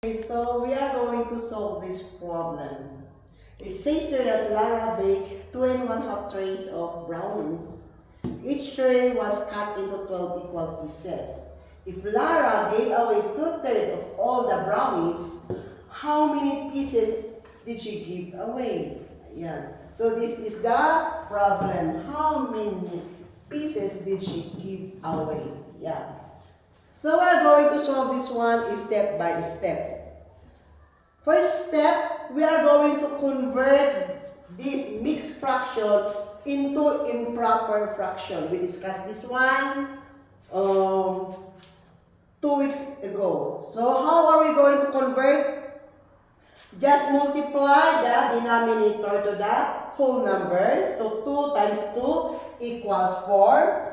Okay, so we are going to solve this problem. It says here that Lara baked 2 1/2 trays of brownies. Each tray was cut into 12 equal pieces. If Lara gave away 2/3 of all the brownies, how many pieces did she give away? Ayan. So this is the problem. How many pieces did she give away? Yeah. So we're going to solve this one step by step. First step, we are going to convert this mixed fraction into improper fraction. We discussed this one 2 weeks ago. So how are we going to convert? Just multiply the denominator to the whole number. So 2 times 2 equals 4.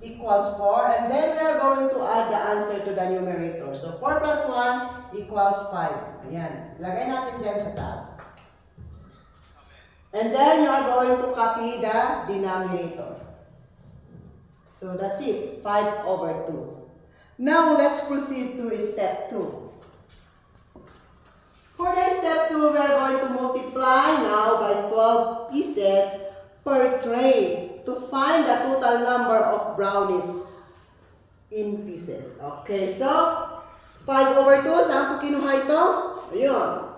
And then we are going to add the answer to the numerator. So 4 plus 1 equals 5. Ayan. Lagay natin dyan sa taas. And then you are going to copy the denominator. So that's it. 5/2. Now let's proceed to step 2. For the step 2, we are going to multiply now by 12 pieces per tray to find the total number of brownies in pieces. Okay, so 5/2, saan ko kinuha ito? Ayun.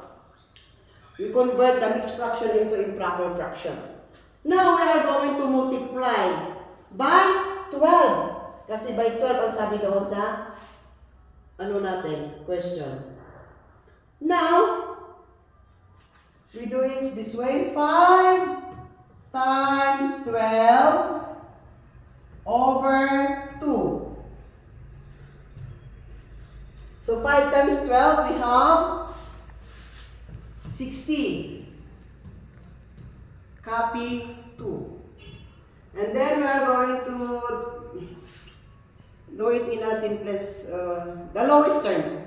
We convert the mixed fraction into improper fraction. Now, we are going to multiply by 12. Kasi by 12 ang sabi doon sa question. Now, we do it this way. 5 times 12 over 2. So 5 times 12, we have 60. Copy 2. And then we are going to do it in a simplest, the lowest term.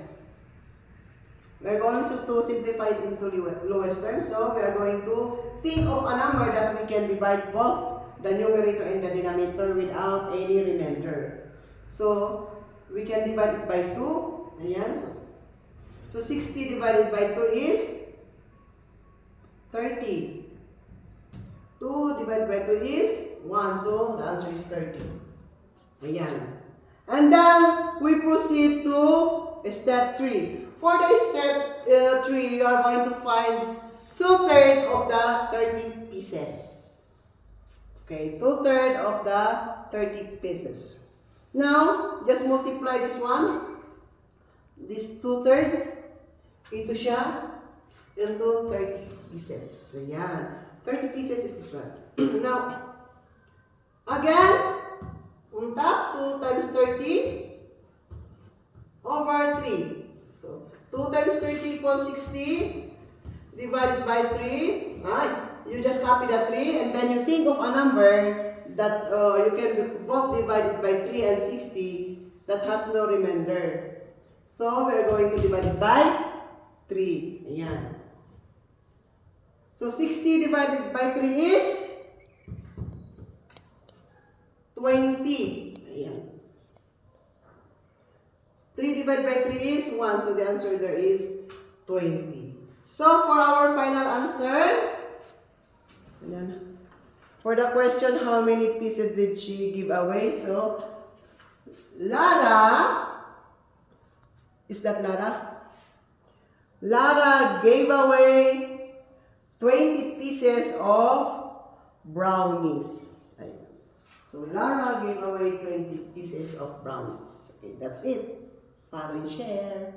We are going to simplify it into lowest term. So we are going to think of a number that we can divide both the numerator and the denominator without any remainder. So we can divide it by 2. Ayan. So 60 divided by 2 is 30. 2 divided by 2 is 1. So the answer is 30. Ayan. And then we proceed to step 3. For the step 3, you are going to find 2/3 of the 30 pieces. Okay, 2/3 of the 30 pieces. Now, just multiply this one, this 2/3, ito siya, into 30 pieces. So, yan. 30 pieces is this one. Now, again, on top, 2 times 30 over 3. So, 2 times 30 equals 60. Divided by 3. You just copy the 3 and then you think of a number that you can both divide it by 3 and 60 that has no remainder. So, we are going to divide it by 3. Ayan. So, 60 divided by 3 is 20. Ayan. 3 divided by 3 is 1. So, the answer there is 20. So, for our final answer, for the question, how many pieces did she give away? So, Lara, is that Lara? Lara gave away 20 pieces of brownies. So, Lara gave away 20 pieces of brownies. Okay, that's it. Follow and share.